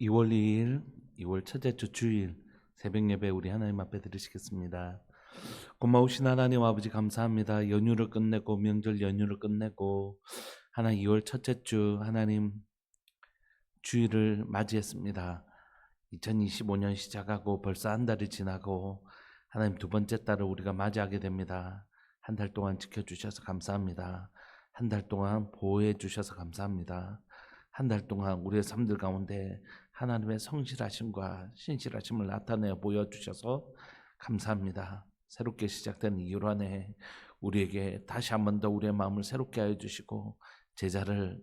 2월 2일, 2월 첫째 주 주일 새벽 예배 우리 하나님 앞에 드리시겠습니다. 고마우신 하나님 아버지 감사합니다. 연휴를 끝내고 명절 연휴를 끝내고 하나 2월 첫째 주 하나님 주일을 맞이했습니다. 2025년 시작하고 벌써 한 달이 지나고 하나님 두 번째 달을 우리가 맞이하게 됩니다. 한 달 동안 지켜주셔서 감사합니다. 한 달 동안 보호해 주셔서 감사합니다. 한 달 동안 우리의 삶들 가운데 하나님의 성실하심과 신실하심을 나타내어 보여주셔서 감사합니다. 새롭게 시작된 이 한 해 우리에게 다시 한 번 더 우리의 마음을 새롭게 하여 주시고 제자를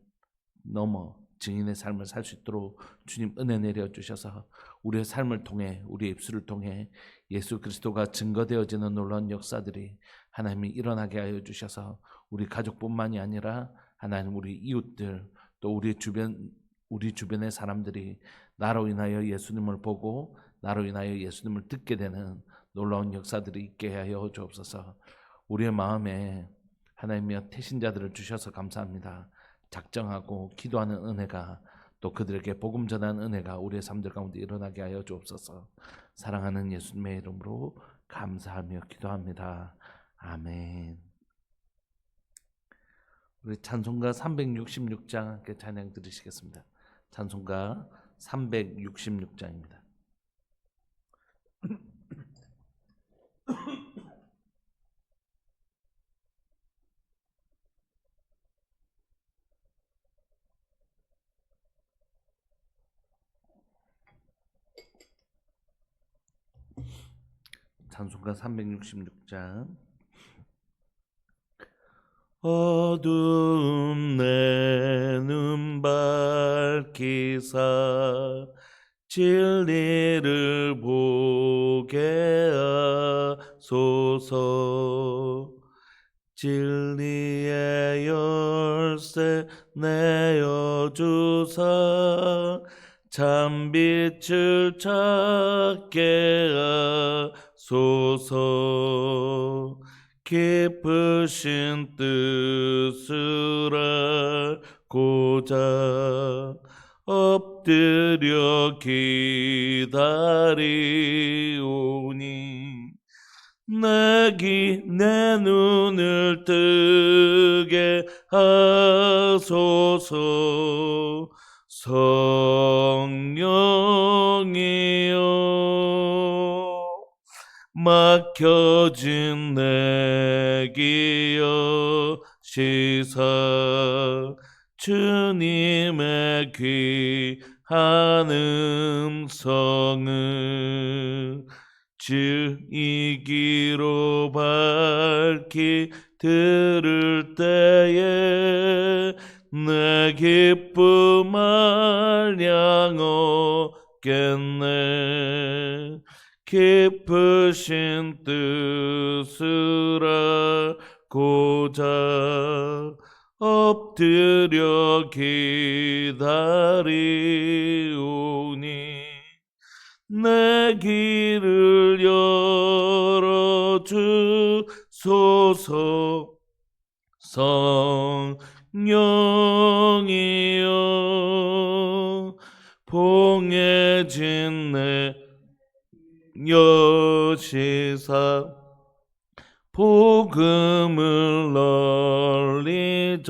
넘어 증인의 삶을 살 수 있도록 주님 은혜 내려 주셔서 우리의 삶을 통해 우리의 입술을 통해 예수 그리스도가 증거되어지는 놀라운 역사들이 하나님이 일어나게 하여 주셔서 우리 가족뿐만이 아니라 하나님 우리 이웃들 또 우리 주변의 사람들이 나로 인하여 예수님을 보고 나로 인하여 예수님을 듣게 되는 놀라운 역사들이 있게 하여 주옵소서. 우리의 마음에 하나님이여 태신자들을 주셔서 감사합니다. 작정하고 기도하는 은혜가 또 그들에게 복음 전하는 은혜가 우리의 삶들 가운데 일어나게 하여 주옵소서. 사랑하는 예수님의 이름으로 감사하며 기도합니다. 아멘. 우리 찬송가 366장 함께 찬양 드리시겠습니다. 찬송가 366장입니다. 찬송가 366장. 어두움 내 눈 밝히사 진리를 보게 하소서. 진리의 열쇠 내어 주사 참빛을 찾게 하소서. 깊으신 뜻을 알고자 엎드려 기다리오니 내 눈을 뜨게 하소서. 성령이여 막혀진 내 귀여 시사 주님의 귀한 음성을 주이기로 밝히 들을 때에 내 기쁨 말량 얻겠네. 깊으신 뜻을 알고자 엎드려 기다리오니 내 길을 열어주소서. 성령이여 봉해진 내 여시사 복음을 널리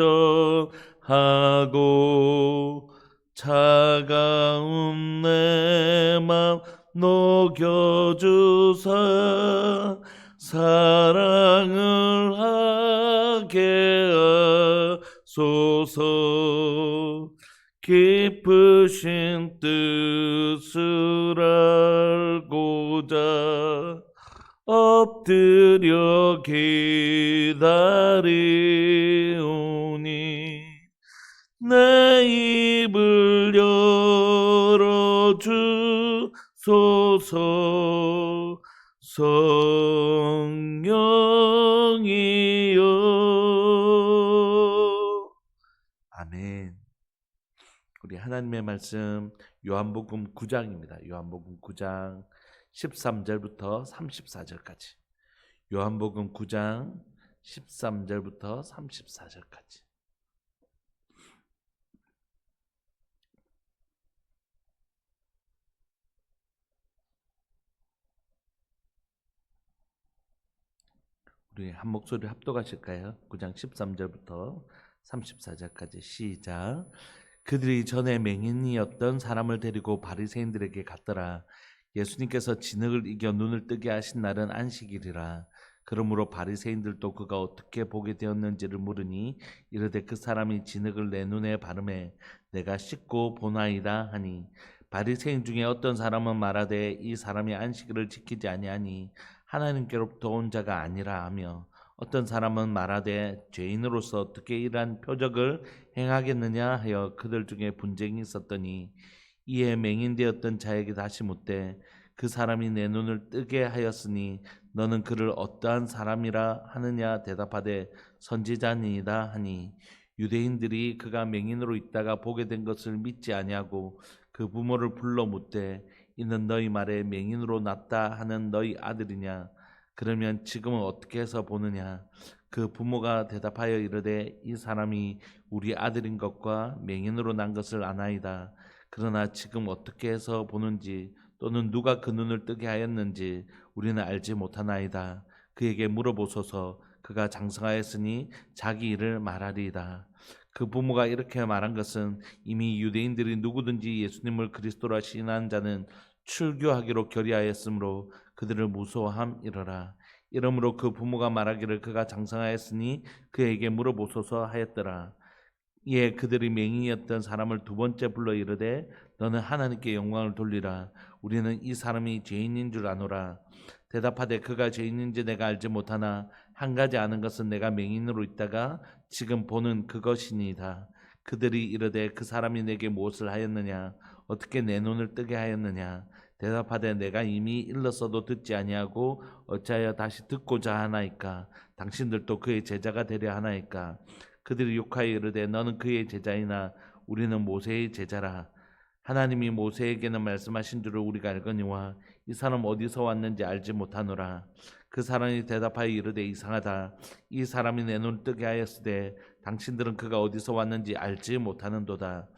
전하고 차가운 내 맘 녹여주사 사랑을 하게 하소서. 깊으신 뜻을 알고자 엎드려 기다리오니 내 입을 열어주소서. 성령이여. 아멘. 우리 하나님의 말씀 요한복음 9장입니다. 요한복음 9장 13절부터 34절까지. 요한복음 9장 13절부터 34절까지. 우리 한 목소리 합독하실까요? 9장 13절부터 34절까지 시작. 그들이 전에 맹인이었던 사람을 데리고 바리새인들에게 갔더라. 예수님께서 진흙을 이겨 눈을 뜨게 하신 날은 안식일이라. 그러므로 바리새인들도 그가 어떻게 보게 되었는지를 물으니 이르되 그 사람이 진흙을 내 눈에 바르매 내가 씻고 보나이다 하니, 바리새인 중에 어떤 사람은 말하되 이 사람이 안식일을 지키지 아니하니 하나님께로부터 온 자가 아니라 하며, 어떤 사람은 말하되 죄인으로서 어떻게 이러한 표적을 행하겠느냐 하여 그들 중에 분쟁이 있었더니, 이에 맹인되었던 자에게 다시 묻되 그 사람이 내 눈을 뜨게 하였으니 너는 그를 어떠한 사람이라 하느냐 대답하되 선지자니이다 하니, 유대인들이 그가 맹인으로 있다가 보게 된 것을 믿지 아니하고 그 부모를 불러 묻되 이는 너희 말에 맹인으로 났다 하는 너희 아들이냐? 그러면 지금은 어떻게 해서 보느냐? 그 부모가 대답하여 이르되 이 사람이 우리 아들인 것과 맹인으로 난 것을 아나이다. 그러나 지금 어떻게 해서 보는지 또는 누가 그 눈을 뜨게 하였는지 우리는 알지 못하나이다. 그에게 물어보소서. 그가 장성하였으니 자기 일을 말하리이다. 그 부모가 이렇게 말한 것은 이미 유대인들이 누구든지 예수님을 그리스도라 시인하는 자는 출교하기로 결의하였으므로 그들을 무서워함이러라. 이러므로 그 부모가 말하기를 그가 장성하였으니 그에게 물어보소서 하였더라. 이에 그들이 맹인이었던 사람을 두 번째 불러 이르되 너는 하나님께 영광을 돌리라. 우리는 이 사람이 죄인인 줄 아노라. 대답하되 그가 죄인인지 내가 알지 못하나 한 가지 아는 것은 내가 맹인으로 있다가 지금 보는 그것이니이다. 그들이 이르되 그 사람이 내게 무엇을 하였느냐? 어떻게 내 눈을 뜨게 하였느냐? 대답하되 내가 이미 일렀어도 듣지 아니하고 어찌하여 다시 듣고자 하나이까? 당신들도 그의 제자가 되려 하나이까? 그들이 욕하여 이르되 너는 그의 제자이나 우리는 모세의 제자라. 하나님이 모세에게는 말씀하신 줄을 우리가 알거니와 이 사람 어디서 왔는지 알지 못하노라. 그 사람이 대답하여 이르되 이상하다. 이 사람이 내 눈을 뜨게 하였으되 당신들은 그가 어디서 왔는지 알지 못하는도다.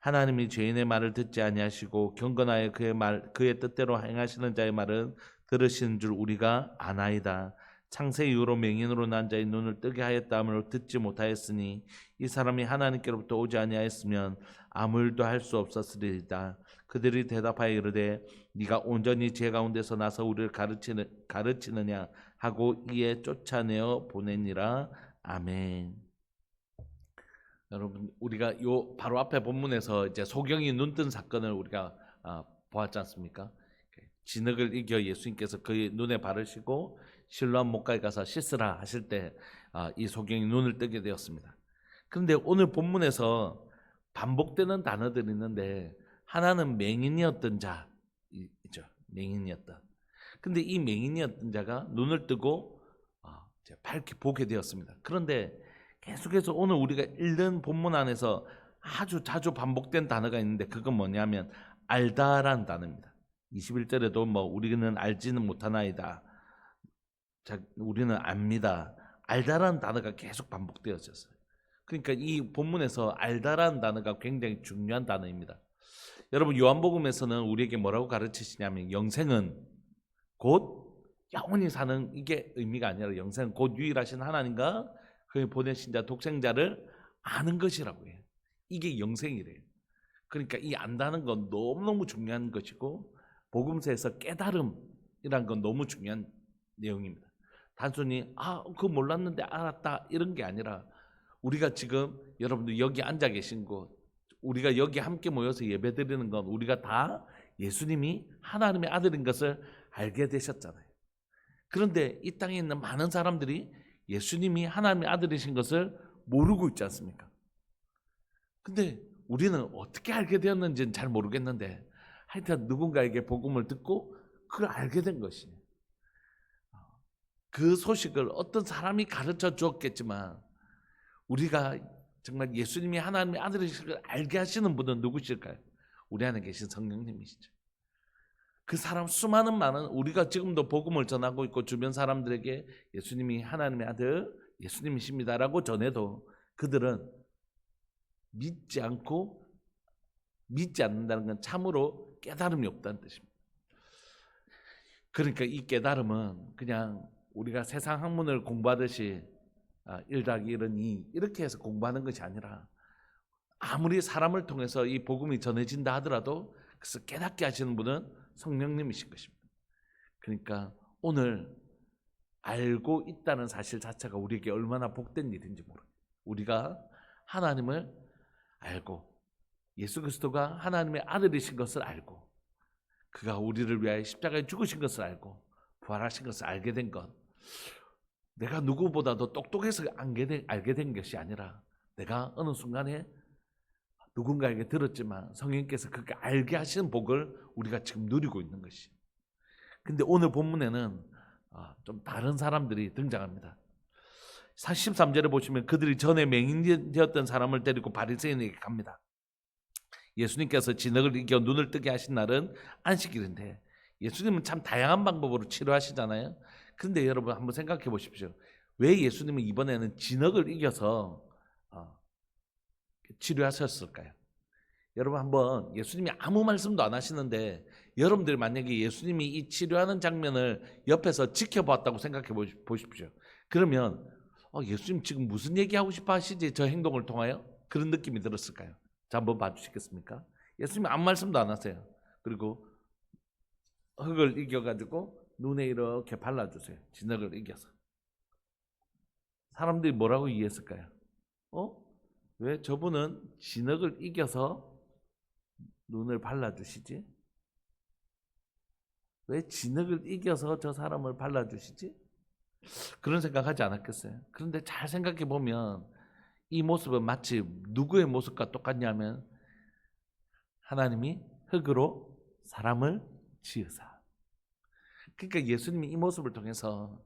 하나님이 죄인의 말을 듣지 아니하시고 경건하여 그의 뜻대로 행하시는 자의 말은 들으시는 줄 우리가 아나이다. 창세 이후로 맹인으로 난 자의 눈을 뜨게 하였다 함을 듣지 못하였으니 이 사람이 하나님께로부터 오지 아니하였으면 아무 일도 할 수 없었으리이다. 그들이 대답하여 이르되 네가 온전히 죄 가운데서 나서 우리를 가르치느냐 하고 이에 쫓아내어 보내니라. 아멘. 여러분, 우리가 요 바로 앞에 본문에서 이제 소경이 눈뜬 사건을 우리가 보았지 않습니까? 진흙을 이겨 예수님께서 그의 눈에 바르시고 실로암 목가에 가서 씻으라 하실 때 이 소경이 눈을 뜨게 되었습니다. 그런데 오늘 본문에서 반복되는 단어들이 있는데 하나는 맹인이었던 자이죠. 맹인이었던. 근데 이 맹인이었던 자가 눈을 뜨고 밝게 보게 되었습니다. 그런데 계속해서 오늘 우리가 읽는 본문 안에서 아주 자주 반복된 단어가 있는데 그건 뭐냐면 알다라는 단어입니다. 21절에도 우리는 알지는 못하나이다. 우리는 압니다. 알다라는 단어가 계속 반복되어졌어요. 그러니까 이 본문에서 알다라는 단어가 굉장히 중요한 단어입니다. 여러분, 요한복음에서는 우리에게 뭐라고 가르치시냐면 영생은 곧 영원히 사는 이게 의미가 아니라 영생은 곧 유일하신 하나님과 그의 보내신 자 독생자를 아는 것이라고 해요. 이게 영생이래요. 그러니까 이 안다는 건 너무너무 중요한 것이고 복음서에서 깨달음이란 건 너무 중요한 내용입니다. 단순히 그거 몰랐는데 알았다 이런 게 아니라 우리가 지금 여러분들 여기 앉아 계신 곳, 우리가 여기 함께 모여서 예배드리는 건 우리가 다 예수님이 하나님의 아들인 것을 알게 되셨잖아요. 그런데 이 땅에 있는 많은 사람들이 예수님이 하나님의 아들이신 것을 모르고 있지 않습니까? 근데 우리는 어떻게 알게 되었는지는 잘 모르겠는데 하여튼 누군가에게 복음을 듣고 그걸 알게 된 것이, 그 소식을 어떤 사람이 가르쳐 주었겠지만 우리가 정말 예수님이 하나님의 아들이신 걸 알게 하시는 분은 누구실까요? 우리 안에 계신 성령님이시죠. 그 사람 수많은 많은 우리가 지금도 복음을 전하고 있고 주변 사람들에게 예수님이 하나님의 아들 예수님이십니다라고 전해도 그들은 믿지 않는다는 건 참으로 깨달음이 없다는 뜻입니다. 그러니까 이 깨달음은 그냥 우리가 세상 학문을 공부하듯이 1 더하기 1은 2 이렇게 해서 공부하는 것이 아니라 아무리 사람을 통해서 이 복음이 전해진다 하더라도 그래서 깨닫게 하시는 분은 성령님이신 것입니다. 그러니까 오늘 알고 있다는 사실 자체가 우리에게 얼마나 복된 일인지 모릅니다. 우리가 하나님을 알고 예수 그리스도가 하나님의 아들이신 것을 알고 그가 우리를 위하여 십자가에 죽으신 것을 알고 부활하신 것을 알게 된 것, 내가 누구보다도 똑똑해서 알게 된 것이 아니라 내가 어느 순간에 누군가에게 들었지만 성령께서 그렇게 알게 하시는 복을 우리가 지금 누리고 있는 것이. 근데 오늘 본문에는 좀 다른 사람들이 등장합니다. 13절에 보시면 그들이 전에 맹인되었던 사람을 데리고 바리새인에게 갑니다. 예수님께서 진흙을 이겨 눈을 뜨게 하신 날은 안식일인데 예수님은 참 다양한 방법으로 치료하시잖아요. 그런데 여러분 한번 생각해 보십시오. 왜 예수님은 이번에는 진흙을 이겨서 치료하셨을까요? 여러분 한번 예수님이 아무 말씀도 안 하시는데 여러분들이 만약에 예수님이 이 치료하는 장면을 옆에서 지켜봤다고 생각해 보십시오. 그러면 예수님 지금 무슨 얘기하고 싶어 하시지? 저 행동을 통하여? 그런 느낌이 들었을까요? 자, 한번 봐주시겠습니까? 예수님이 아무 말씀도 안 하세요. 그리고 흙을 이겨가지고 눈에 이렇게 발라주세요. 진흙을 이겨서. 사람들이 뭐라고 이해했을까요? 왜 저분은 진흙을 이겨서 눈을 발라주시지? 왜 진흙을 이겨서 저 사람을 발라주시지? 그런 생각하지 않았겠어요? 그런데 잘 생각해 보면 이 모습은 마치 누구의 모습과 똑같냐면 하나님이 흙으로 사람을 지으사. 그러니까 예수님이 이 모습을 통해서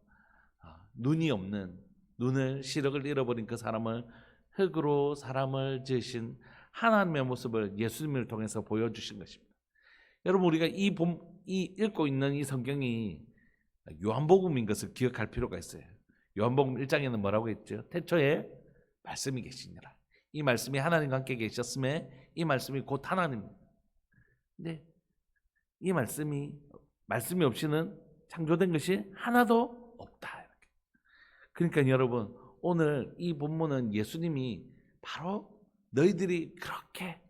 눈이 없는, 눈을 시력을 잃어버린 그 사람을 흙으로 사람을 지으신 하나님의 모습을 예수님을 통해서 보여주신 것입니다. 여러분 우리가 이 읽고 있는 이 성경이 요한복음인 것을 기억할 필요가 있어요. 요한복음 1장에는 뭐라고 했죠? 태초에 말씀이 계시니라. 이 말씀이 하나님과 함께 계셨음에 이 말씀이 곧 하나님입니다. 근데 이 말씀이 없이는 창조된 것이 하나도 없다. 이렇게. 그러니까 여러분 오늘 이 본문은 예수님이 바로 너희들이 그렇게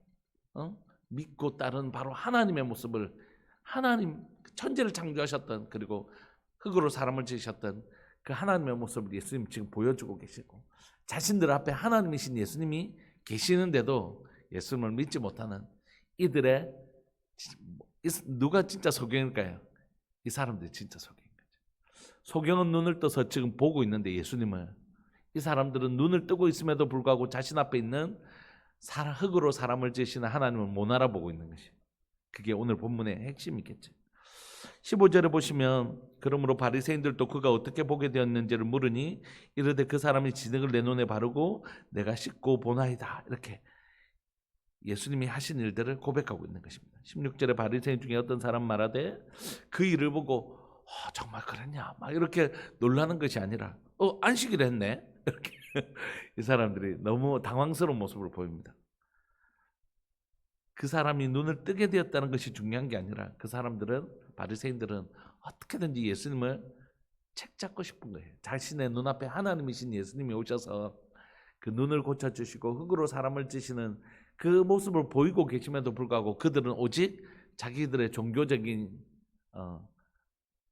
믿고 따른 바로 하나님의 모습을, 하나님 천지를 창조하셨던 그리고 흙으로 사람을 지으셨던 그 하나님의 모습을 예수님 지금 보여주고 계시고 자신들 앞에 하나님이신 예수님이 계시는데도 예수님을 믿지 못하는 이들의 누가 진짜 소경일까요? 이 사람들이 진짜 소경인 거죠. 소경은 눈을 떠서 지금 보고 있는데 예수님을, 이 사람들은 눈을 뜨고 있음에도 불구하고 자신 앞에 있는 흙으로 사람을 지으시는 하나님을 못 알아보고 있는 것이, 그게 오늘 본문의 핵심이겠죠. 15절에 보시면 그러므로 바리새인들도 그가 어떻게 보게 되었는지를 물으니 이르되 그 사람이 진흙을 내 눈에 바르고 내가 씻고 보나이다. 이렇게 예수님이 하신 일들을 고백하고 있는 것입니다. 16절에 바리새인 중에 어떤 사람 말하되 그 일을 보고 정말 그랬냐 막 이렇게 놀라는 것이 아니라 안식일 했네 이렇게 이 사람들이 너무 당황스러운 모습을 보입니다. 그 사람이 눈을 뜨게 되었다는 것이 중요한 게 아니라 그 사람들은, 바리새인들은 어떻게든지 예수님을 책잡고 싶은 거예요. 자신의 눈앞에 하나님이신 예수님이 오셔서 그 눈을 고쳐주시고 흙으로 사람을 찌시는 그 모습을 보이고 계심에도 불구하고 그들은 오직 자기들의 종교적인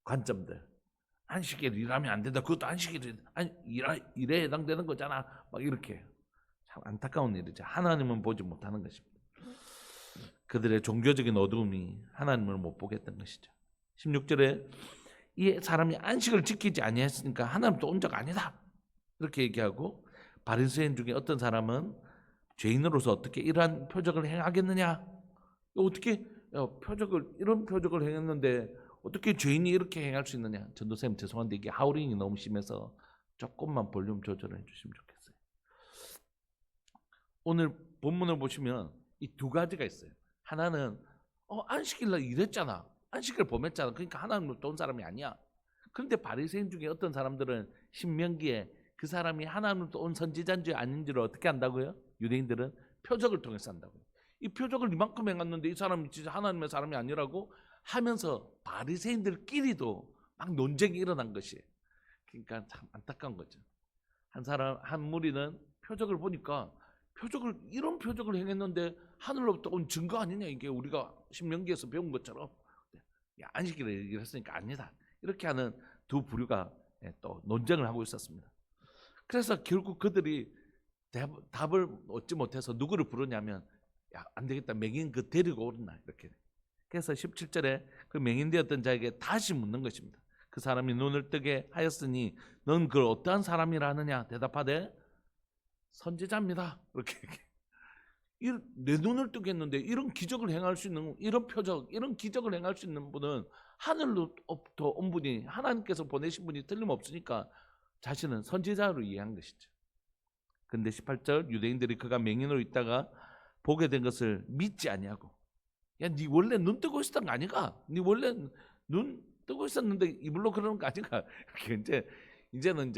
관점들, 안식일 일하면 안 된다, 그것도 안식일이 일에 해당되는 거잖아, 막 이렇게. 참 안타까운 일이죠. 하나님은 보지 못하는 것입니다. 그들의 종교적인 어두움이 하나님을 못 보게 했던 것이죠. 16절에 이 사람이 안식을 지키지 아니했으니까 하나님도 온 적 아니다 이렇게 얘기하고, 바리새인 중에 어떤 사람은 죄인으로서 어떻게 이러한 표적을 행하겠느냐, 어떻게 이런 표적을 행했는데 어떻게 죄인이 이렇게 행할 수 있느냐. 전도사님 죄송한데 이게 하우링이 너무 심해서 조금만 볼륨 조절해 주시면 좋겠어요. 오늘 본문을 보시면 이 두 가지가 있어요. 하나는 안식일날 일했잖아, 안식일 범했잖아, 그러니까 하나님을 또 온 사람이 아니야. 그런데 바리새인 중에 어떤 사람들은 신명기에 그 사람이 하나님을 또 온 선지자인지 아닌지를 어떻게 안다고요? 유대인들은 표적을 통해서 안다고요. 이 표적을 이만큼 행했는데 이 사람이 진짜 하나님의 사람이 아니라고 하면서 바리새인들끼리도 막 논쟁이 일어난 것이에요. 그러니까 참 안타까운 거죠. 한 무리는 표적을 보니까 이런 표적을 행했는데 하늘로부터 온 증거 아니냐, 이게 우리가 신명기에서 배운 것처럼. 안식일을 얘기를 했으니까 아니다, 이렇게 하는 두 부류가 또 논쟁을 하고 있었습니다. 그래서 결국 그들이 답을 얻지 못해서 누구를 부르냐면, 야, 안 되겠다, 맹인 그 데리고 오르나, 이렇게. 그래서 17절에 그 맹인 되었던 자에게 다시 묻는 것입니다. 그 사람이 눈을 뜨게 하였으니 넌 그걸 어떠한 사람이라 하느냐? 대답하되 선지자입니다. 이렇게. 내 눈을 뜨게 했는데 이런 기적을 행할 수 있는, 이런 표적, 이런 기적을 행할 수 있는 분은 하늘로부터 온 분이, 하나님께서 보내신 분이 틀림없으니까 자신은 선지자로 이해한 것이죠. 근데 18절, 유대인들이 그가 맹인으로 있다가 보게 된 것을 믿지 아니하고, 야, 네 원래 눈 뜨고 있었던 거 아니가? 네 원래 눈 뜨고 있었는데 이불로 그러는 거 아니가? 이렇게 이제는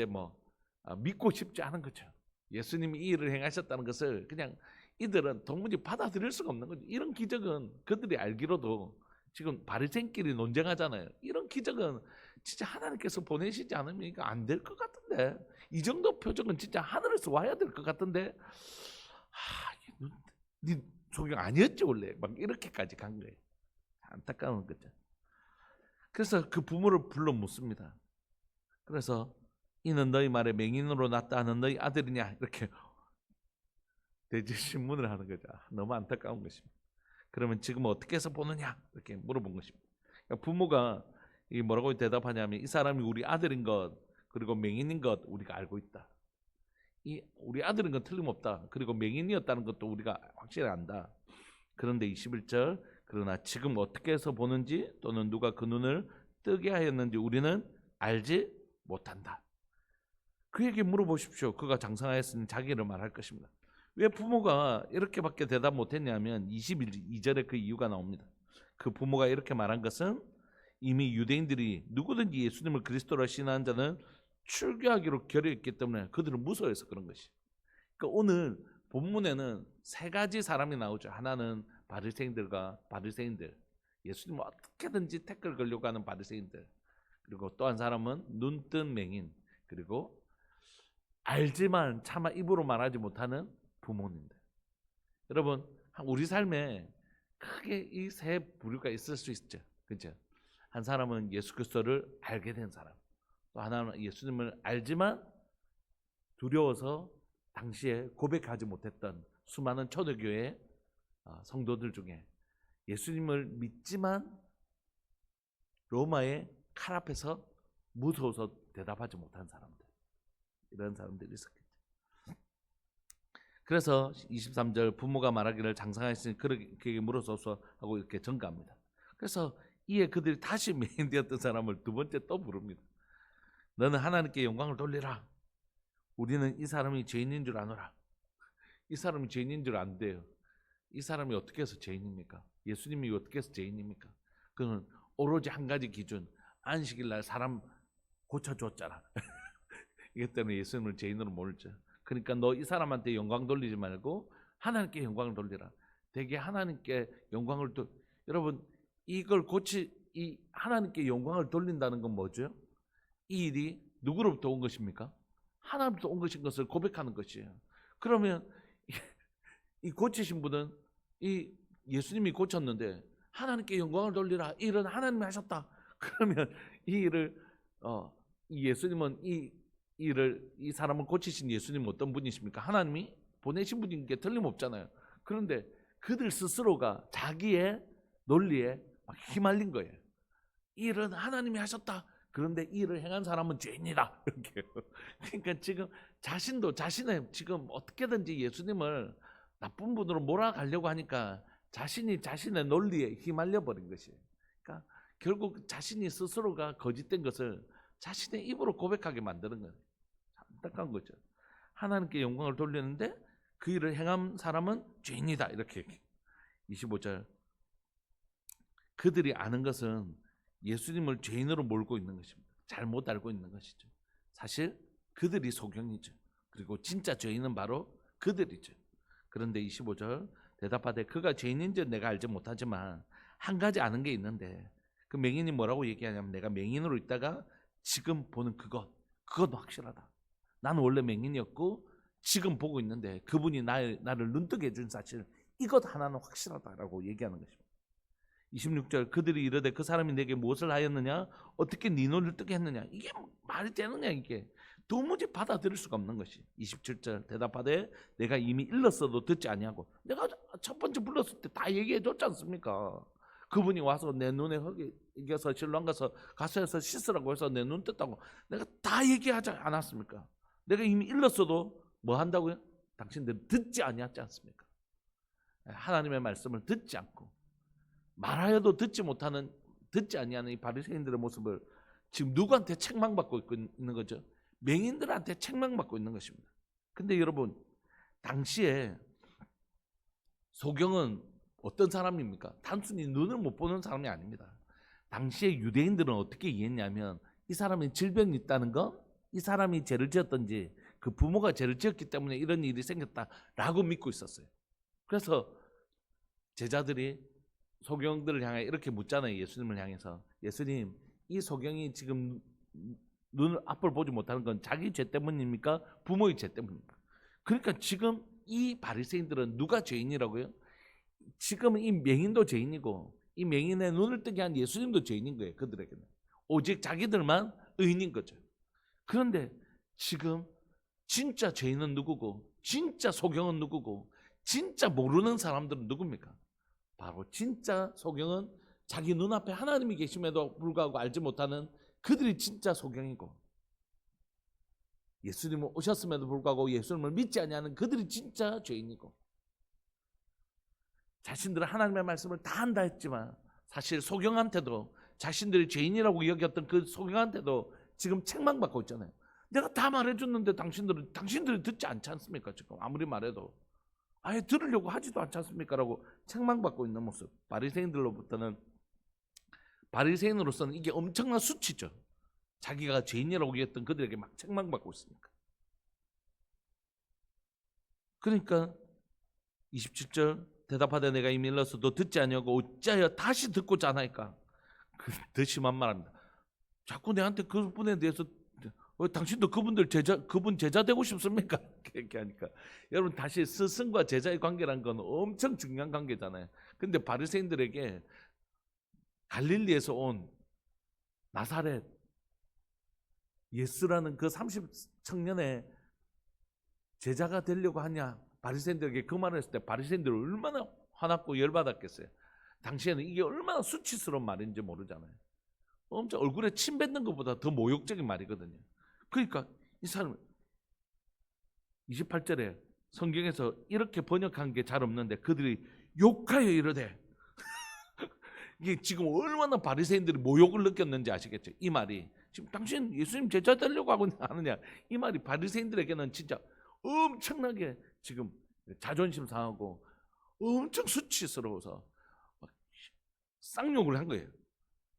믿고 싶지 않은 거죠. 예수님이 이 일을 행하셨다는 것을 그냥 이들은 도무지 받아들일 수가 없는 거죠. 이런 기적은 그들이 알기로도 지금 바리새인끼리 논쟁하잖아요. 이런 기적은 진짜 하나님께서 보내시지 않으면 이거 안 될 것 같은데, 이 정도 표적은 진짜 하늘에서 와야 될 것 같은데, 네 소경 아니었지 원래, 막 이렇게까지 간 거예요. 안타까운 거죠. 그래서 그 부모를 불러 묻습니다. 그래서 이는 너희 말에 맹인으로 났다 하는 너희 아들이냐, 이렇게 대지 신문을 하는 거죠. 너무 안타까운 것입니다. 그러면 지금 어떻게 해서 보느냐, 이렇게 물어본 것입니다. 그러니까 부모가 이 뭐라고 대답하냐면, 이 사람이 우리 아들인 것, 그리고 맹인인 것 우리가 알고 있다. 이 우리 아들인 건 틀림없다. 그리고 맹인이었다는 것도 우리가 확실히 안다. 그런데 21절, 그러나 지금 어떻게 해서 보는지 또는 누가 그 눈을 뜨게 하였는지 우리는 알지 못한다. 그에게 물어보십시오. 그가 장성하였으니 자기를 말할 것입니다. 왜 부모가 이렇게밖에 대답 못했냐면 22절에 그 이유가 나옵니다. 그 부모가 이렇게 말한 것은 이미 유대인들이 누구든지 예수님을 그리스도라 신하는 자는 출교하기로 결의했기 때문에 그들은 무서워해서 그런 것이. 그러니까 오늘 본문에는 세 가지 사람이 나오죠. 하나는 바리새인들, 예수님을 어떻게든지 태클 걸려고 하는 바리새인들, 그리고 또 한 사람은 눈뜬 맹인, 그리고 알지만 차마 입으로 말하지 못하는 부모님들. 여러분, 우리 삶에 크게 이 세 부류가 있을 수 있죠. 그렇죠? 한 사람은 예수 그리스도를 알게 된 사람, 또 하나는 예수님을 알지만 두려워서 당시에 고백하지 못했던 수많은 초대교회 성도들 중에 예수님을 믿지만 로마의 칼 앞에서 무서워서 대답하지 못한 사람들, 이런 사람들이 있었겠죠. 그래서 23절, 부모가 말하기를 장성하였으니 그에게 물어서서 하고 이렇게 전가합니다. 그래서 이에 그들이 다시 맹인되었던 사람을 두 번째 또 부릅니다. 너는 하나님께 영광을 돌리라. 우리는 이 사람이 죄인인 줄 아노라. 이 사람이 죄인인 줄 안돼요. 이 사람이 어떻게 해서 죄인입니까? 예수님이 어떻게 해서 죄인입니까? 그는 오로지 한 가지 기준, 안식일 날 사람 고쳐줬잖아. 이것 때문에 예수님을 죄인으로 몰죠. 그러니까 너 이 사람한테 영광 돌리지 말고 하나님께 영광을 돌리라. 되게 하나님께 영광을 여러분, 이걸 이 하나님께 영광을 돌린다는 건 뭐죠? 이 일이 누구로부터 온 것입니까? 하나님부터 온 것인 것을 고백하는 것이에요. 그러면 이 고치신 분은 이 예수님이 고쳤는데 하나님께 영광을 돌리라, 이 일은 하나님이 하셨다. 그러면 이 일을 이 예수님은 이 사람을 고치신 예수님은 어떤 분이십니까? 하나님이 보내신 분인 게 틀림없잖아요. 그런데 그들 스스로가 자기의 논리에 막 휘말린 거예요. 이 일은 하나님이 하셨다. 그런데 이 일을 행한 사람은 죄인이다. 이렇게. 그러니까 지금 자신도 자신의 지금 어떻게든지 예수님을 나쁜 분으로 몰아가려고 하니까 자신이 자신의 논리에 휘말려 버린 것이에요. 그러니까 결국 자신이 스스로가 거짓된 것을 자신의 입으로 고백하게 만드는 거예요. 안타까운 거죠. 하나님께 영광을 돌리는데 그 일을 행한 사람은 죄인이다. 이렇게. 25절, 그들이 아는 것은 예수님을 죄인으로 몰고 있는 것입니다. 잘못 알고 있는 것이죠. 사실 그들이 소경이죠. 그리고 진짜 죄인은 바로 그들이죠. 그런데 25절, 대답하되 그가 죄인인지 내가 알지 못하지만 한 가지 아는 게 있는데, 그 맹인이 뭐라고 얘기하냐면 내가 맹인으로 있다가 지금 보는 그건 확실하다. 나는 원래 맹인이었고 지금 보고 있는데 그분이 나를 눈뜨게 해준 사실, 이것 하나는 확실하다라고 얘기하는 것입니다. 26절, 그들이 이르되 그 사람이 내게 무엇을 하였느냐, 어떻게 네 눈을 뜨게 했느냐. 이게 말이 되느냐. 이게 도무지 받아들일 수가 없는 것이. 27절, 대답하되 내가 이미 일렀어도 듣지 아니하고. 내가 첫 번째 불렀을 때 다 얘기해 줬지 않습니까? 그분이 와서 내 눈에 흙이 이겨서 실로암 가서 가서에서 씻으라고 해서 내 눈 떴다고 내가 다 얘기하지 않았습니까? 내가 이미 일렀어도 뭐 한다고요? 당신들 듣지 아니하지 않습니까? 하나님의 말씀을 듣지 않고 말하여도 듣지 아니하는 이 바리새인들의 모습을 지금 누구한테 책망받고 있는 거죠? 맹인들한테 책망받고 있는 것입니다. 근데 여러분, 당시에 소경은 어떤 사람입니까? 단순히 눈을 못 보는 사람이 아닙니다. 당시에 유대인들은 어떻게 이해했냐면 이 사람이 질병이 있다는 거, 이 사람이 죄를 지었던지 그 부모가 죄를 지었기 때문에 이런 일이 생겼다라고 믿고 있었어요. 그래서 제자들이 소경들을 향해 이렇게 묻잖아요. 예수님을 향해서, 예수님, 이 소경이 지금 눈을 앞을 보지 못하는 건 자기 죄 때문입니까? 부모의 죄 때문입니까? 그러니까 지금 이 바리새인들은 누가 죄인이라고요? 지금 이 맹인도 죄인이고 이 맹인의 눈을 뜨게 한 예수님도 죄인인 거예요. 그들에게는 오직 자기들만 의인인 거죠. 그런데 지금 진짜 죄인은 누구고 진짜 소경은 누구고 진짜 모르는 사람들은 누굽니까? 바로 진짜 소경은 자기 눈앞에 하나님이 계심에도 불구하고 알지 못하는 그들이 진짜 소경이고, 예수님은 오셨음에도 불구하고 예수님을 믿지 아니하는 그들이 진짜 죄인이고, 자신들은 하나님의 말씀을 다 한다 했지만 사실 소경한테도 자신들이 죄인이라고 여겼던 그 소경한테도 지금 책망받고 있잖아요. 내가 다 말해줬는데 당신들이 듣지 않지 않습니까? 지금 아무리 말해도 아예 들으려고 하지도 않지 않습니까? 라고 책망받고 있는 모습. 바리새인으로서는 이게 엄청난 수치죠. 자기가 죄인이라고 여겼던 그들에게 막 책망받고 있으니까. 그러니까 27절, 대답하되 내가 이미 일렀어도 듣지 아니하고 어찌하여 다시 듣고자 하나이까? 더 심한 말합니다. 자꾸 내한테 그분에 대해서 당신도 그분 제자 되고 싶습니까? 이렇게 하니까, 여러분, 다시 스승과 제자의 관계란 건 엄청 중요한 관계잖아요. 근데 바리새인들에게 갈릴리에서 온 나사렛 예수라는 그 30청년의 제자가 되려고 하냐, 바리새인들에게 그 말을 했을 때 바리새인들이 얼마나 화났고 열받았겠어요. 당시에는 이게 얼마나 수치스러운 말인지 모르잖아요. 엄청 얼굴에 침 뱉는 것보다 더 모욕적인 말이거든요. 그러니까 이 사람 28절에 성경에서 이렇게 번역한 게 잘 없는데 그들이 욕하여 이르되 이게 지금 얼마나 바리새인들이 모욕을 느꼈는지 아시겠죠? 이 말이 지금 당신 예수님 제자 되려고 하고 하느냐, 이 말이 바리새인들에게는 진짜 엄청나게 지금 자존심 상하고 엄청 수치스러워서 쌍욕을 한 거예요.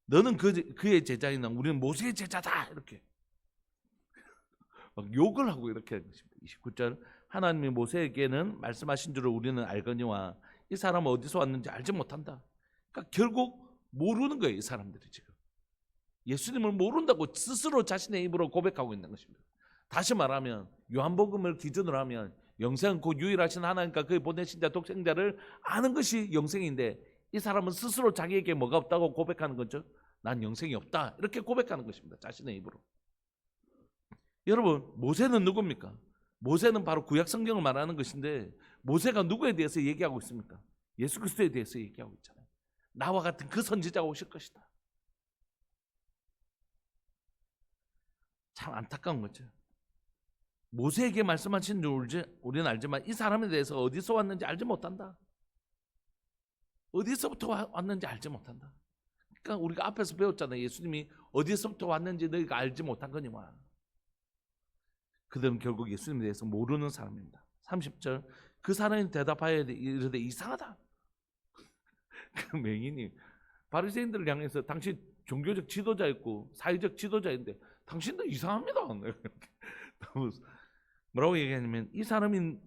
너는 그의 제자이나 우리는 모세의 제자다, 이렇게 막 욕을 하고 이렇게 한 것입니다. 29절, 하나님이 모세에게는 말씀하신 줄을 우리는 알거니와 이 사람은 어디서 왔는지 알지 못한다. 그러니까 결국 모르는 거예요. 이 사람들이 지금 예수님을 모른다고 스스로 자신의 입으로 고백하고 있는 것입니다. 다시 말하면 요한복음을 기준으로 하면 영생은 곧 유일하신 하나님과 그의 보내신 자 독생자를 아는 것이 영생인데, 이 사람은 스스로 자기에게 뭐가 없다고 고백하는 거죠? 난 영생이 없다, 이렇게 고백하는 것입니다. 자신의 입으로. 여러분, 모세는 누굽니까? 모세는 바로 구약 성경을 말하는 것인데, 모세가 누구에 대해서 얘기하고 있습니까? 예수 그리스도에 대해서 얘기하고 있잖아요. 나와 같은 그 선지자가 오실 것이다. 참 안타까운 거죠. 모세에게 말씀하신 줄 우리는 알지만 이 사람에 대해서 어디서 왔는지 알지 못한다. 어디서부터 왔는지 알지 못한다. 그러니까 우리가 앞에서 배웠잖아요. 예수님이 어디서부터 왔는지 너희가 알지 못한 거니와. 그들은 결국 예수님에 대해서 모르는 사람입니다. 30절, 그 사람이 대답하여 이르되 이상하다. 그 맹인이 바리새인들을 향해서 당신 종교적 지도자였고 사회적 지도자인데 당신도 이상합니다. 뭐라고 얘기하냐면 이 사람이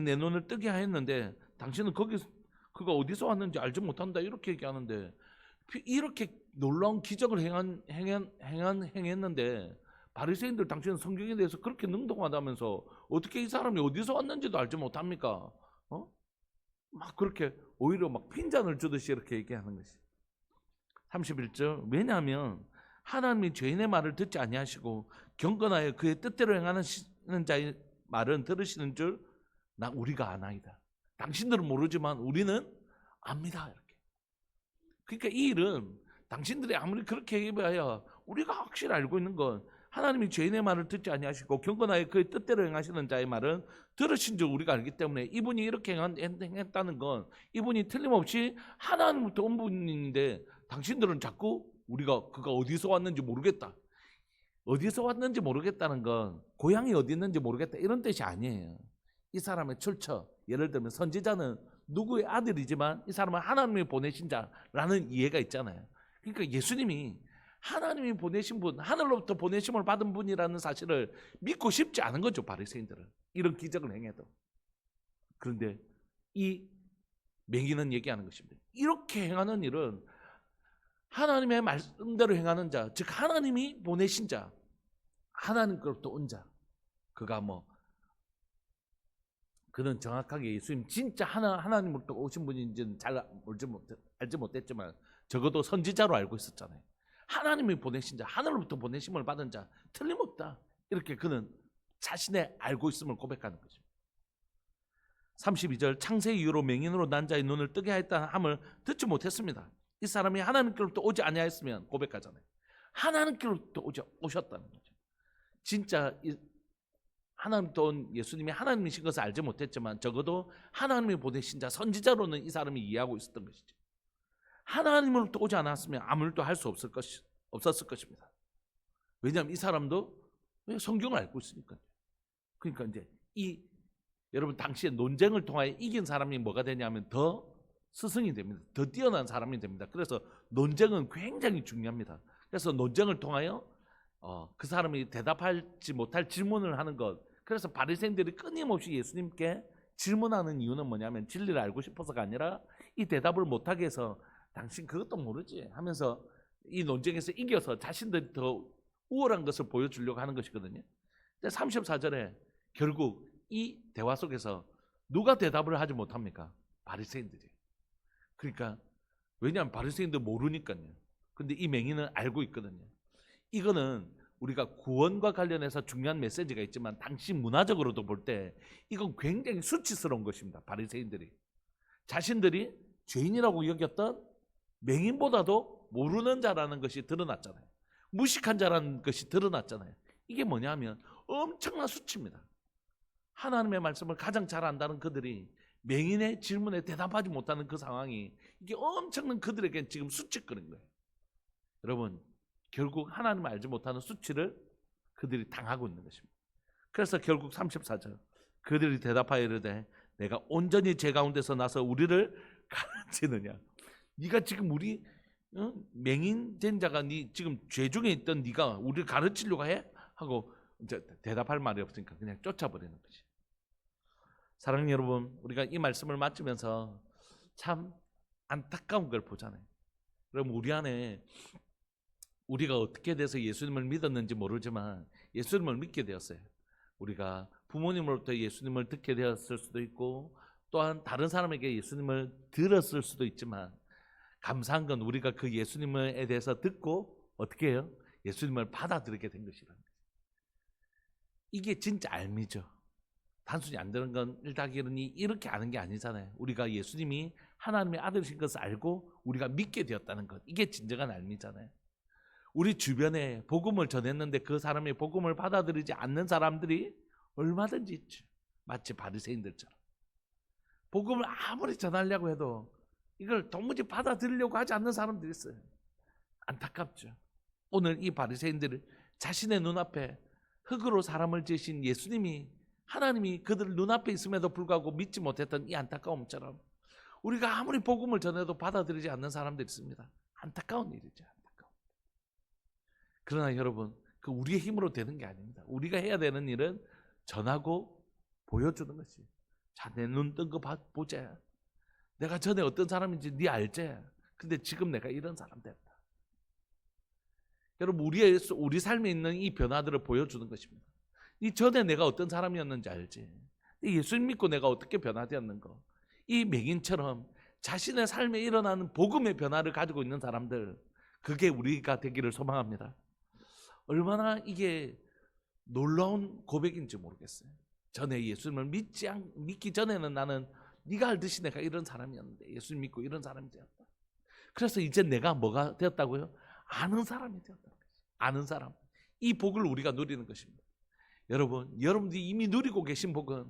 내 눈을 뜨게 하였는데 당신은 그가 어디서 왔는지 알지 못한다, 이렇게 얘기하는데, 이렇게 놀라운 기적을 행했는데 바리새인들 당신은 성경에 대해서 그렇게 능동하다면서 어떻게 이 사람이 어디서 왔는지도 알지 못합니까? 막 그렇게 오히려 막 핀잔을 주듯이 이렇게 얘기하는 것이. 31절. 왜냐하면 하나님이 죄인의 말을 듣지 아니하시고 경건하여 그의 뜻대로 행하는 자의 말은 들으시는 줄 우리가 아나이다. 당신들은 모르지만 우리는 압니다. 이렇게. 그러니까 이 일은 당신들이 아무리 그렇게 얘기해봐야 우리가 확실히 알고 있는 건 하나님이 죄인의 말을 듣지 아니하시고 경건하여 그의 뜻대로 행하시는 자의 말은 들으신 줄 우리가 알기 때문에 이분이 이렇게 행했다는 건 이분이 틀림없이 하나님부터 온 분인데 당신들은 자꾸 우리가 그가 어디서 왔는지 모르겠다. 어디서 왔는지 모르겠다는 건 고향이 어디 있는지 모르겠다 이런 뜻이 아니에요. 이 사람의 출처, 예를 들면 선지자는 누구의 아들이지만 이 사람은 하나님이 보내신 자라는 이해가 있잖아요. 그러니까 예수님이 하나님이 보내신 분, 하늘로부터 보내심을 받은 분이라는 사실을 믿고 싶지 않은 거죠, 바리새인들은. 이런 기적을 행해도. 그런데 이 맹인은 얘기하는 것입니다. 이렇게 행하는 일은 하나님의 말씀대로 행하는 자, 즉 하나님이 보내신 자, 하나님께로부터 온 자, 그는 정확하게 예수님 진짜 하나님으로부터 오신 분인지는 잘 알지 못했지만 적어도 선지자로 알고 있었잖아요. 하나님이 보내신 자, 하늘로부터 보내심을 받은 자, 틀림없다. 이렇게 그는 자신의 알고 있음을 고백하는 거죠. 32절. 창세 이후로 맹인으로 난 자의 눈을 뜨게 하였다 함을 듣지 못했습니다. 이 사람이 하나님께로부터 오지 아니하였으면 고백하잖아요. 하나님께로부터 오셨다는 거죠. 진짜 하나님부터 온 예수님이 하나님이신 것을 알지 못했지만 적어도 하나님이 보내신 자, 선지자로는 이 사람이 이해하고 있었던 것이죠. 하나님으로부터 오지 않았으면 아무 일도 할 수 없었을 것입니다. 왜냐하면 이 사람도 성경을 알고 있으니까요. 그러니까 이제 여러분 당시에 논쟁을 통하여 이긴 사람이 뭐가 되냐면 더 스승이 됩니다. 더 뛰어난 사람이 됩니다. 그래서 논쟁은 굉장히 중요합니다. 그래서 논쟁을 통하여 그 사람이 대답하지 못할 질문을 하는 것. 그래서 바리새인들이 끊임없이 예수님께 질문하는 이유는 뭐냐면 진리를 알고 싶어서가 아니라 이 대답을 못하게 해서 당신 그것도 모르지 하면서 이 논쟁에서 이겨서 자신들이 더 우월한 것을 보여주려고 하는 것이거든요. 34절에 결국 이 대화 속에서 누가 대답을 하지 못합니까? 바리새인들이. 그러니까 왜냐하면 바리새인들 모르니까요. 근데 이 맹인은 알고 있거든요. 이거는 우리가 구원과 관련해서 중요한 메시지가 있지만 당시 문화적으로도 볼 때 이건 굉장히 수치스러운 것입니다. 바리새인들이 자신들이 죄인이라고 여겼던 맹인보다도 모르는 자라는 것이 드러났잖아요. 무식한 자라는 것이 드러났잖아요. 이게 뭐냐 하면 엄청난 수치입니다. 하나님의 말씀을 가장 잘 안다는 그들이 맹인의 질문에 대답하지 못하는 그 상황이 이게 엄청난 그들에게 지금 수치거린 거예요. 여러분 결국 하나님을 알지 못하는 수치를 그들이 당하고 있는 것입니다. 그래서 결국 34절 그들이 대답하여 이르되 내가 온전히 죄 가운데서 나서 우리를 가르치느냐. 네가 지금 우리 맹인된 자가 네 지금 죄 중에 있던 네가 우리를 가르치려고 해? 하고 이제 대답할 말이 없으니까 그냥 쫓아버리는 거지. 사랑하는 여러분, 우리가 이 말씀을 맞으면서 참 안타까운 걸 보잖아요. 그럼 우리 안에 우리가 어떻게 돼서 예수님을 믿었는지 모르지만 예수님을 믿게 되었어요. 우리가 부모님으로부터 예수님을 듣게 되었을 수도 있고 또한 다른 사람에게 예수님을 들었을 수도 있지만 감사한 건 우리가 그 예수님에 대해서 듣고 어떻게 해요? 예수님을 받아들이게 된 것이라는 거예요. 이게 진짜 알미죠. 단순히 안 되는 건 1+1이 이렇게 아는 게 아니잖아요. 우리가 예수님이 하나님의 아들이신 것을 알고 우리가 믿게 되었다는 것. 이게 진정한 알미잖아요. 우리 주변에 복음을 전했는데 그 사람이 복음을 받아들이지 않는 사람들이 얼마든지 있죠. 마치 바리새인들처럼. 복음을 아무리 전하려고 해도 이걸 도무지 받아들이려고 하지 않는 사람들이 있어요. 안타깝죠. 오늘 이 바리새인들이 자신의 눈앞에 흙으로 사람을 지으신 예수님이 하나님이 그들 눈앞에 있음에도 불구하고 믿지 못했던 이 안타까움처럼 우리가 아무리 복음을 전해도 받아들이지 않는 사람들이 있습니다. 안타까운 일이죠. 그러나 여러분, 그 우리의 힘으로 되는 게 아닙니다. 우리가 해야 되는 일은 전하고 보여주는 것이. 자, 내 눈 뜬 거 보자. 내가 전에 어떤 사람인지 네 알지? 근데 지금 내가 이런 사람 됐다. 여러분 우리 삶에 있는 이 변화들을 보여주는 것입니다. 이 전에 내가 어떤 사람이었는지 알지? 예수님 믿고 내가 어떻게 변화되었는가? 이 맹인처럼 자신의 삶에 일어나는 복음의 변화를 가지고 있는 사람들, 그게 우리가 되기를 소망합니다. 얼마나 이게 놀라운 고백인지 모르겠어요. 전에 예수님을 믿기 전에는 나는 네가 알듯이 내가 이런 사람이었는데 예수님 믿고 이런 사람이 되었다. 그래서 이제 내가 뭐가 되었다고요? 아는 사람이 되었다. 아는 사람. 이 복을 우리가 누리는 것입니다. 여러분들이 이미 누리고 계신 복은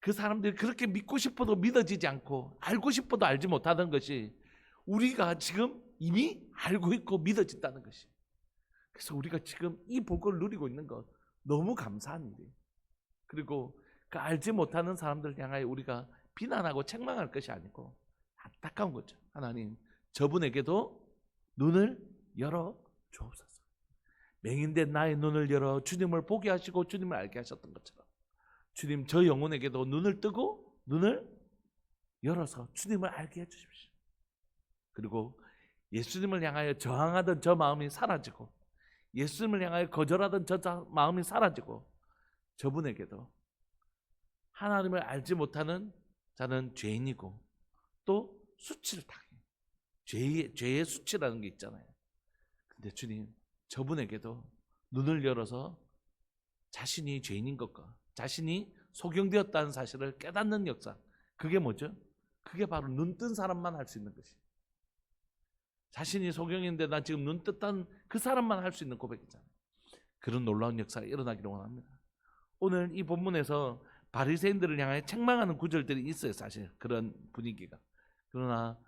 그 사람들이 그렇게 믿고 싶어도 믿어지지 않고 알고 싶어도 알지 못하는 것이 우리가 지금 이미 알고 있고 믿어진다는 것이. 그래서 우리가 지금 이 복을 누리고 있는 것 너무 감사한 일이에요. 그리고 그 알지 못하는 사람들 향하여 우리가 비난하고 책망할 것이 아니고 안타까운 거죠. 하나님, 저분에게도 눈을 열어 주옵소서. 맹인된 나의 눈을 열어 주님을 보게 하시고 주님을 알게 하셨던 것처럼 주님, 저 영혼에게도 눈을 뜨고 눈을 열어서 주님을 알게 해주십시오. 그리고 예수님을 향하여 저항하던 저 마음이 사라지고 예수님을 향하여 거절하던 저 마음이 사라지고 저분에게도 하나님을 알지 못하는 자는 죄인이고 또 수치를 당해요. 죄의 수치라는 게 있잖아요. 근데 주님, 저분에게도 눈을 열어서 자신이 죄인인 것과 자신이 소경되었다는 사실을 깨닫는 역사, 그게 뭐죠? 그게 바로 눈 뜬 사람만 할 수 있는 것이에요. 자신이 소경인데 나 지금 눈 떴다는 그 사람만 할 수 있는 고백이잖아요. 그런 놀라운 역사가 일어나기를 원합니다. 오늘 이 본문에서 바리새인들을 향해 책망하는 구절들이 있어요. 사실 그런 분위기가. 그러나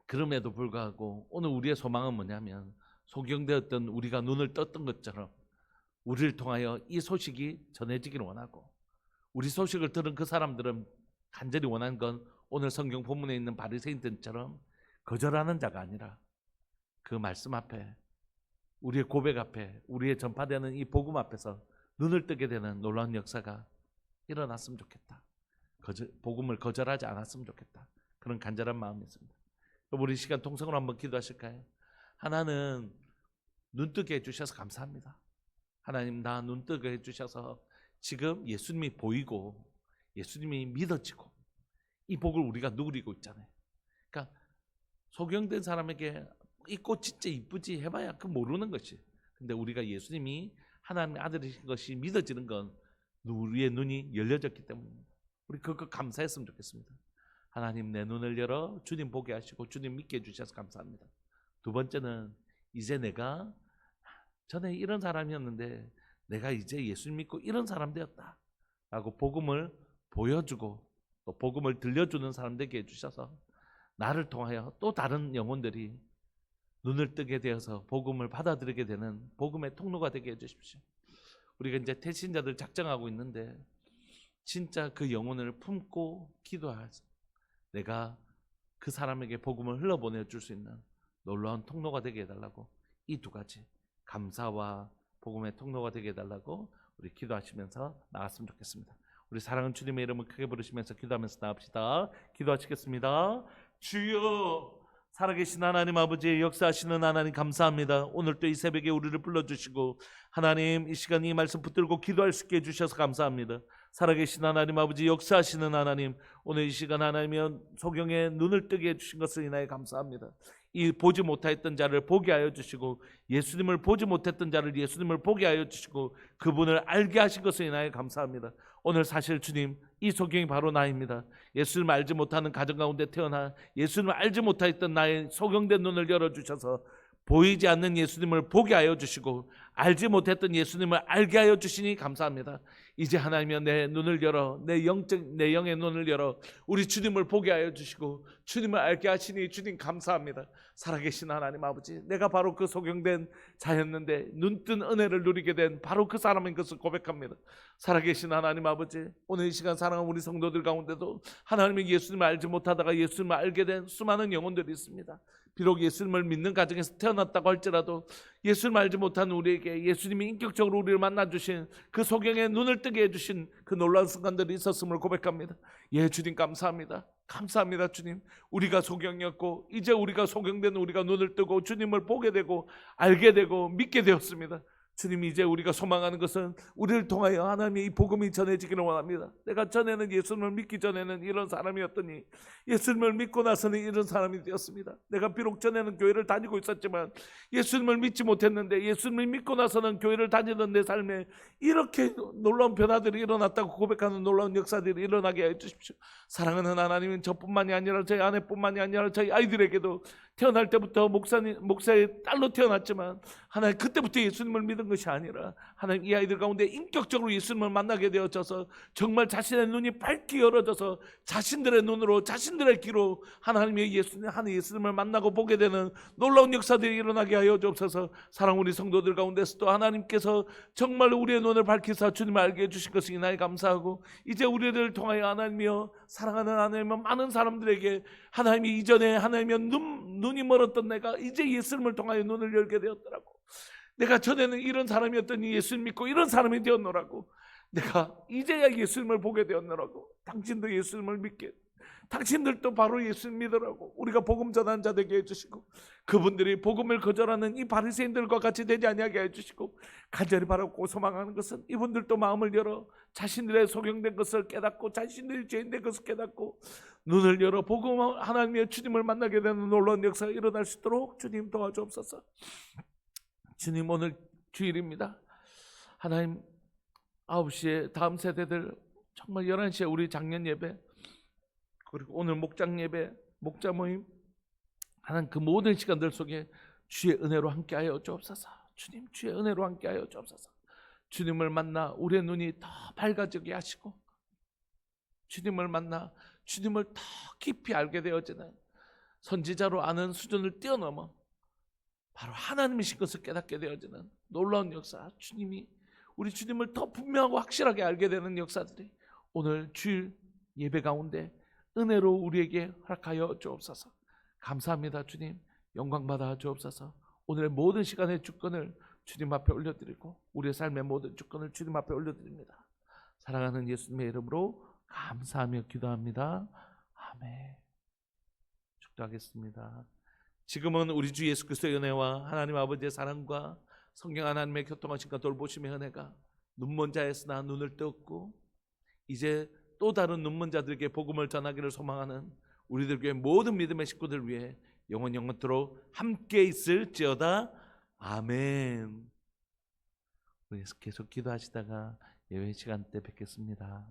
그럼에도 불구하고 오늘 우리의 소망은 뭐냐면 소경되었던 우리가 눈을 떴던 것처럼 우리를 통하여 이 소식이 전해지기를 원하고 우리 소식을 들은 그 사람들은 간절히 원하는 건 오늘 성경 본문에 있는 바리새인들처럼 거절하는 자가 아니라 그 말씀 앞에 우리의 고백 앞에 우리의 전파되는 이 복음 앞에서 눈을 뜨게 되는 놀라운 역사가 일어났으면 좋겠다. 복음을 거절하지 않았으면 좋겠다. 그런 간절한 마음이 있습니다. 우리 시간 통성으로 한번 기도하실까요? 하나는 눈 뜨게 해주셔서 감사합니다. 하나님, 나 눈 뜨게 해주셔서 지금 예수님이 보이고 예수님이 믿어지고 이 복을 우리가 누리고 있잖아요. 그러니까 소경된 사람에게 이 꽃 진짜 이쁘지 해봐야 그 모르는 것이. 근데 우리가 예수님이 하나님의 아들이신 것이 믿어지는 건 우리의 눈이 열려졌기 때문입니다. 우리 그거 감사했으면 좋겠습니다. 하나님, 내 눈을 열어 주님 보게 하시고 주님 믿게 해주셔서 감사합니다. 두 번째는 이제 내가 전에 이런 사람이었는데 내가 이제 예수님 믿고 이런 사람 되었다 라고 복음을 보여주고 또 복음을 들려주는 사람 되게 해주셔서 나를 통하여 또 다른 영혼들이 눈을 뜨게 되어서 복음을 받아들이게 되는 복음의 통로가 되게 해주십시오. 우리가 이제 태신자들 작정하고 있는데 진짜 그 영혼을 품고 기도해서 내가 그 사람에게 복음을 흘러보내줄 수 있는 놀라운 통로가 되게 해달라고 이 두 가지 감사와 복음의 통로가 되게 해달라고 우리 기도하시면서 나갔으면 좋겠습니다. 우리 사랑하는 주님의 이름을 크게 부르시면서 기도하면서 나갑시다. 기도하시겠습니다. 주여, 살아계신 하나님 아버지, 역사하시는 하나님 감사합니다. 오늘 또 이 새벽에 우리를 불러주시고 하나님 이 시간 이 말씀 붙들고 기도할 수 있게 해주셔서 감사합니다. 살아계신 하나님 아버지, 역사하시는 하나님, 오늘 이 시간 하나님의 소경의 눈을 뜨게 해주신 것을 인하여 감사합니다. 이 보지 못하였던 자를 보게 하여 주시고 예수님을 보지 못했던 자를 예수님을 보게 하여 주시고 그분을 알게 하신 것을 인하여 감사합니다. 오늘 사실 주님, 이 소경이 바로 나입니다. 예수님을 알지 못하는 가정 가운데 태어나 예수님을 알지 못하였던 나의 소경된 눈을 열어주셔서 보이지 않는 예수님을 보게 하여 주시고 알지 못했던 예수님을 알게 하여 주시니 감사합니다. 이제 하나님이여, 내 눈을 열어 내 영의 눈을 열어 우리 주님을 보게 하여 주시고 주님을 알게 하시니 주님 감사합니다. 살아계신 하나님 아버지, 내가 바로 그 소경된 자였는데 눈뜬 은혜를 누리게 된 바로 그 사람인 것을 고백합니다. 살아계신 하나님 아버지, 오늘 이 시간 사랑하는 우리 성도들 가운데도 하나님의 예수님을 알지 못하다가 예수님을 알게 된 수많은 영혼들이 있습니다. 비록 예수님을 믿는 가정에서 태어났다고 할지라도 예수님을 알지 못하는 우리에게 예수님이 인격적으로 우리를 만나주신 그 소경의 눈을 뜨게 해주신 그 놀라운 순간들이 있었음을 고백합니다. 예, 주님 감사합니다. 감사합니다 주님. 우리가 소경이었고 이제 우리가 소경된 우리가 눈을 뜨고 주님을 보게 되고 알게 되고 믿게 되었습니다. 주님, 이제 우리가 소망하는 것은 우리를 통하여 하나님의 이 복음이 전해지기를 원합니다. 내가 전에는 예수님을 믿기 전에는 이런 사람이었더니 예수님을 믿고 나서는 이런 사람이 되었습니다. 내가 비록 전에는 교회를 다니고 있었지만 예수님을 믿지 못했는데 예수님을 믿고 나서는 교회를 다니던 내 삶에 이렇게 놀라운 변화들이 일어났다고 고백하는 놀라운 역사들이 일어나게 해주십시오. 사랑하는 하나님은 저뿐만이 아니라 저희 아내뿐만이 아니라 저희 아이들에게도 태어날 때부터 목사의 딸로 태어났지만 하나님 그때부터 예수님을 믿은 것이 아니라 하나님 이 아이들 가운데 인격적으로 예수님을 만나게 되어져서 정말 자신의 눈이 밝게 열어져서 자신들의 눈으로 자신들의 귀로 하나님의 예수님을 만나고 보게 되는 놀라운 역사들이 일어나게 하여 주옵소서. 사랑 우리 성도들 가운데서도 하나님께서 정말 우리의 눈을 밝히사 주님을 알게 해주신 것을 이나에 감사하고 이제 우리를 통하여 하나님이여 사랑하는 하나님은 많은 사람들에게 하나님이 이전에 하나님의 눈이 멀었던 내가 이제 예수님을 통하여 눈을 열게 되었더라고. 내가 전에는 이런 사람이었더니 예수님 믿고 이런 사람이 되었노라고. 내가 이제야 예수님을 보게 되었노라고. 당신도 예수님을 믿게, 당신들도 바로 예수님 믿으라고 우리가 복음 전하는 자 되게 해주시고 그분들이 복음을 거절하는 이 바리새인들과 같이 되지 아니하게 해주시고 간절히 바라고 소망하는 것은 이분들도 마음을 열어 자신들의 소경된 것을 깨닫고 자신들이 죄인된 것을 깨닫고 눈을 열어 복음 하나님의 주님을 만나게 되는 놀라운 역사가 일어날 수 있도록 주님 도와주옵소서. 주님, 오늘 주일입니다. 하나님 9시에 다음 세대들 정말 11시에 우리 작년 예배 그리고 오늘 목장 예배 목자 모임 하나님 그 모든 시간들 속에 주의 은혜로 함께하여 주옵소서. 주님, 주의 은혜로 함께하여 주옵소서. 주님을 만나 우리의 눈이 더 밝아지게 하시고 주님을 만나 주님을 더 깊이 알게 되어지는 선지자로 아는 수준을 뛰어넘어 바로 하나님이신 것을 깨닫게 되어지는 놀라운 역사, 주님이 우리 주님을 더 분명하고 확실하게 알게 되는 역사들이 오늘 주일 예배 가운데 은혜로 우리에게 허락하여 주옵소서. 감사합니다 주님. 영광 받아 주옵소서. 오늘의 모든 시간의 주권을 주님 앞에 올려드리고 우리의 삶의 모든 주권을 주님 앞에 올려드립니다. 사랑하는 예수님의 이름으로 감사하며 기도합니다. 아멘. 축도하겠습니다. 지금은 우리 주 예수 그리스도의 은혜와 하나님 아버지의 사랑과 성령 하나님의 교통하심과 돌보심의 은혜가 눈먼 자였으나 눈을 떴고 이제 또 다른 눈먼 자들에게 복음을 전하기를 소망하는 우리들 교회 모든 믿음의 식구들 위해 영원토록 함께 있을지어다. 아멘. 우리 계속 기도하시다가 예배 시간 때 뵙겠습니다.